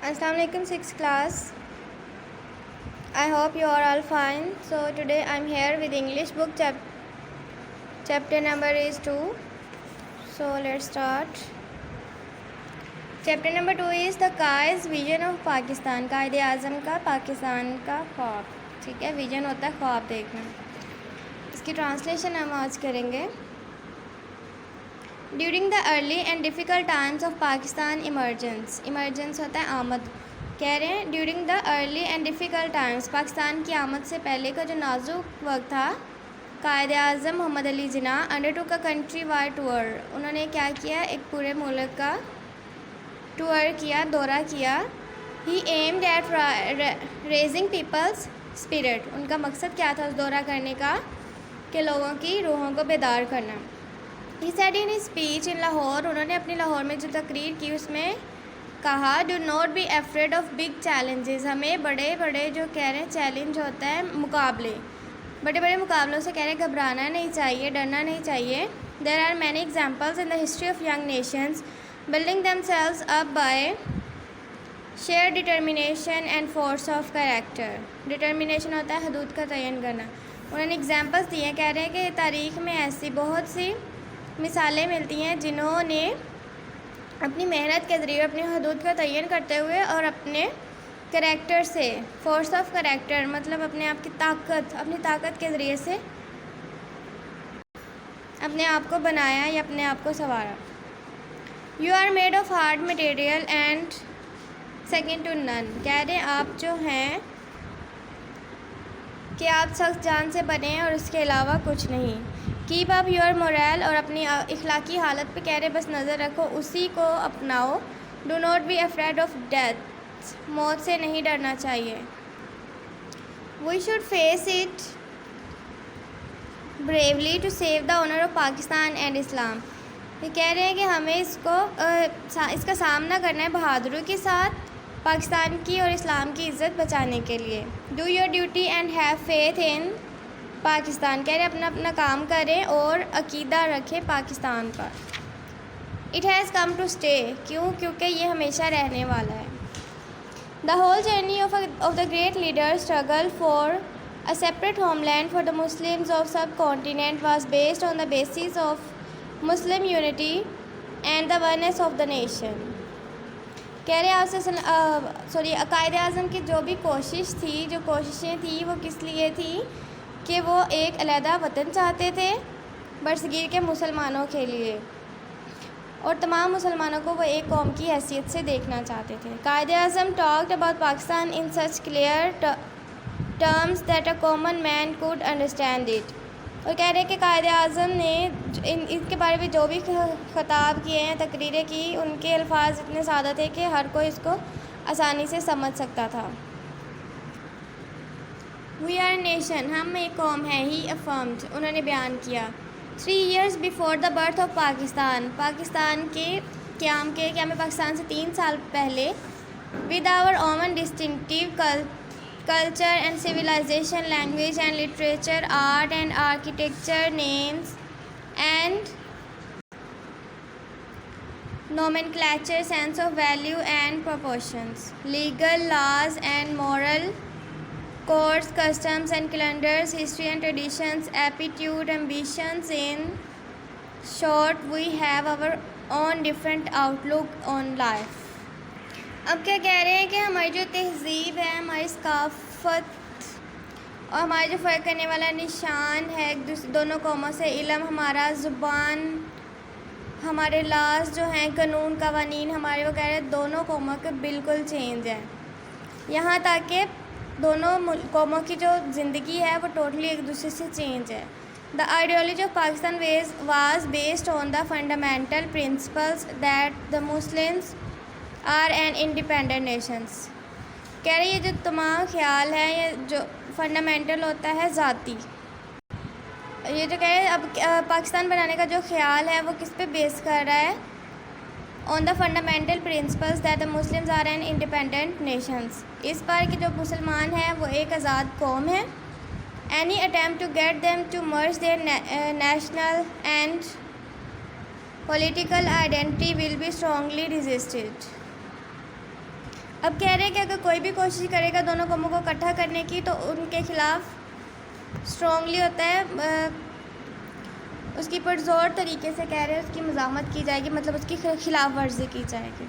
Assalamu alaikum, 6th class. I hope you are all fine. So today I'm here with English book chapter number is 2. So let's start. Chapter number 2 is the Kai's vision of Pakistan. कायदे आज़म का पाकिस्तान का ख्वाब. ठीक है, vision होता है ख्वाब देखना. इसकी ट्रांसलेशन हम आज करेंगे. During the early and difficult times of Pakistan emergence होता है आमद. कह रहे हैं during the early and difficult times, Pakistan की आमद से पहले का जो नाजुक वक्त था, कायदे आज़म Mohammad Ali Jinnah अंडरटूक a country wide tour. उन्होंने क्या किया, एक पूरे मुल्क का टूर किया, दौरा किया. He aimed at raising people's spirit. उनका मकसद क्या था उस दौरा करने का, कि लोगों की रूहों को बेदार करना. He said in speech in Lahore. उन्होंने अपनी लाहौर में जो तकरीर की उसमें कहा, do not B afraid of big challenges. हमें बड़े बड़े जो कह रहे हैं चैलेंज होता है, मुकाबले, बड़े बड़े मुकाबलों से कह रहे हैं घबराना नहीं चाहिए, डरना नहीं चाहिए. There are many examples in the history of young nations building themselves up by sheer determination and force of character. Determination होता है हदूद का तयन करना. उन्होंने एग्जाम्पल्स दिए, कह रहे हैं कि तारीख़ में ऐसी बहुत सी मिसालें मिलती हैं जिन्होंने अपनी मेहनत के ज़रिए अपनी हदूद का तयन करते हुए और अपने करैक्टर से, फोर्स ऑफ करैक्टर मतलब अपने आप की ताकत, अपनी ताकत के ज़रिए से अपने आप को बनाया या अपने आप को संवारा. You are made of hard material and second to none. कह रहे हैं आप जो हैं कि आप सख्त जान से बने हैं और उसके अलावा कुछ नहीं. Keep up your moral. और अपनी इखलाकी हालत पे कह रहे बस नज़र रखो, उसी को अपनाओ. Do not be afraid of death. मौत से नहीं डरना चाहिए. We should face it bravely to save the honour of Pakistan and Islam. ये कह रहे हैं कि हमें इसका सामना करना है बहादुरी के साथ, पाकिस्तान की और इस्लाम की इज़्ज़त बचाने के लिए. Do your duty and have faith in Pakistan. कह रहे अपना अपना काम करें और अकीदा रखें पाकिस्तान पर. It has come to stay. क्यों? क्योंकि ये हमेशा रहने वाला है. The whole journey of the great leader struggle for a separate homeland for the Muslims of subcontinent was based on the basis of Muslim unity and the oneness of the nation. कह रहे आपसे कायदे आज़म की जो भी कोशिश थी, जो कोशिशें थी, वो किस लिए थी कि वो एक अलहदा वतन चाहते थे बरसगीर के मुसलमानों के लिए, और तमाम मुसलमानों को वो एक कौम की हैसियत से देखना चाहते थे. Quaid-e Azam talked about Pakistan in such clear terms that a common man could understand it. और कह रहे हैं कि कायदे आज़म ने इसके बारे में जो भी खिताब किए हैं, तकरीरें की, उनके अल्फाज इतने सादा थे कि हर कोई इसको आसानी से समझ सकता था. We are nation. हम एक कौम है. He affirmed. उन्होंने बयान किया. 3 years before the birth of Pakistan. Pakistan के क़याम में पाकिस्तान से 3 साल पहले. With our own distinctive culture and civilisation, language and literature, art and architecture, names and nomenclature, sense of value and proportions, legal laws and moral codes, customs and calendars, history and traditions, aptitude, ambitions. In short, we have our own different outlook on life. अब क्या कह रहे हैं कि हमारी जो तहज़ीब है, हमारी सकाफ़त और हमारा जो फ़र्क करने वाला निशान है दोनों कौमों से, इल्म हमारा, ज़ुबान, हमारे लाज जो हैं, कानून कवानीन हमारे, वो कह रहे हैं दोनों कौमों के बिल्कुल चेंज हैं. यहाँ तक कि दोनों कौमों की जो ज़िंदगी है वो टोटली एक दूसरे से चेंज है. The ideology of Pakistan was based on the fundamental principles that the Muslims are an independent nations. कह रही है जो तमाम ख्याल है, ये जो फंडामेंटल होता है ज़ाती, ये जो कह रहे हैं अब पाकिस्तान बनाने का जो ख्याल है वो किस पे बेस कर रहा है, on the fundamental principles that the Muslims are an independent nations. इस पर कि जो मुसलमान हैं वो एक आज़ाद कौम है. Any attempt to get them to merge their national and political identity will be strongly resisted. اب کہہ رہے ہیں کہ اگر کوئی بھی کوشش کرے گا دونوں قوموں کو اکٹھا کرنے کی تو ان کے خلاف اسٹرانگلی ہوتا ہے اس کی پرزور طریقے سے کہہ رہے ہیں اس کی مزاحمت کی جائے گی، مطلب اس کی خلاف ورزی کی جائے گی۔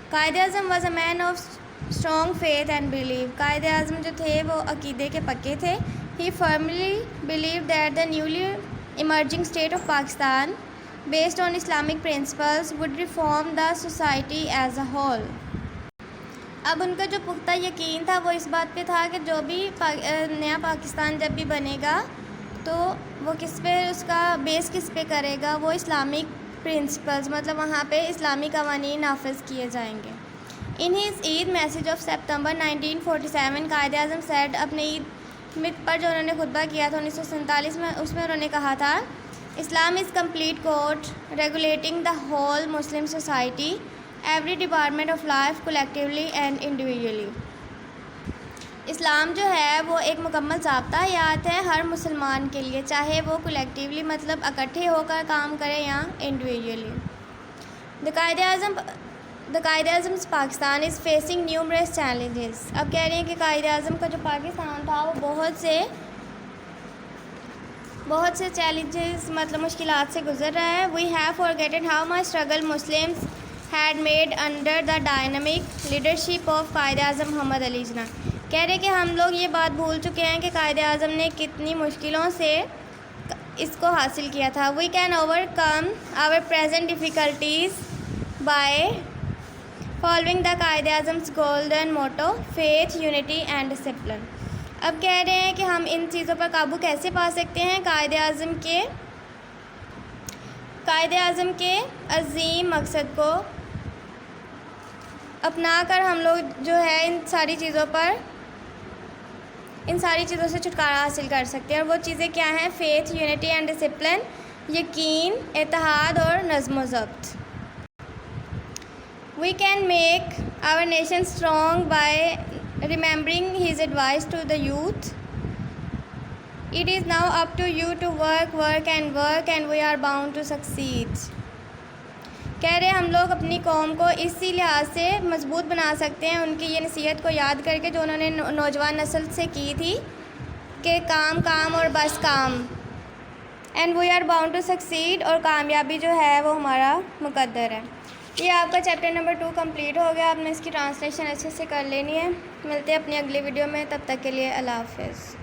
Quaid Azam was a man of strong faith and believe. Quaid Azam جو تھے وہ عقیدے کے پکے تھے۔ He firmly believe that the newly emerging state of Pakistan based on Islamic principles would reform the society as a whole. اب ان کا جو پختہ یقین تھا وہ اس بات پہ تھا کہ جو بھی نیا پاکستان جب بھی بنے گا تو وہ کس پہ اس کا بیس کس پہ کرے گا، وہ اسلامک پرنسپلز، مطلب وہاں پہ اسلامی قوانین نافذ کیے جائیں گے۔ In his Eid message of September 1947 Quaid Azam sad اپنے عید پر جو انہوں نے خطبہ کیا تھا 1947 میں، اس میں انہوں نے کہا تھا Islam is complete code regulating the whole Muslim society every department of life collectively and individually. اسلام جو ہے وہ ایک مکمل ضابطہ حیات ہے ہر مسلمان کے لیے، چاہے وہ کولیکٹیولی مطلب اکٹھے ہو کر کام کرے یا individually. The Quaid Azam Pakistan is facing numerous challenges. اب کہہ رہے ہیں کہ قائد اعظم کا جو پاکستان تھا وہ بہت سے چیلنجز مطلب مشکلات سے گزر رہا ہے۔ We have forgotten how much struggle Muslims had made under the dynamic leadership of Quaid Azam محمد علی جناح۔ کہہ رہے کہ ہم لوگ یہ بات بھول چکے ہیں کہ قائد اعظم نے کتنی مشکلوں سے اس کو حاصل کیا تھا۔ We can overcome our present difficulties by following the Quaid اعظم's golden motto faith, unity and discipline۔ اب کہہ رہے ہیں کہ ہم ان چیزوں پر قابو کیسے پا سکتے ہیں؟ قائد اعظم کے عظیم مقصد کو اپنا کر ہم لوگ جو ہے ان ساری چیزوں سے چھٹکارا حاصل کر سکتے ہیں، اور وہ چیزیں کیا ہیں؟ فیتھ، یونٹی اینڈ ڈسپلن، یقین، اتحاد اور نظم و ضبط۔ We can make our nation strong by remembering his advice to the youth. It is now up to you to work and we are bound to succeed. کہہ رہے ہم لوگ اپنی قوم کو اسی لحاظ سے مضبوط بنا سکتے ہیں ان کی یہ نصیحت کو یاد کر کے جو انہوں نے نوجوان نسل سے کی تھی کہ کام اور بس کام، and we are bound to succeed, اور کامیابی جو ہے وہ ہمارا مقدر ہے۔ یہ آپ کا چیپٹر نمبر 2 کمپلیٹ ہو گیا۔ آپ نے اس کی ٹرانسلیشن اچھے سے کر لینی ہے۔ ملتے ہیں اپنی اگلی ویڈیو میں، تب تک کے لیے اللہ حافظ۔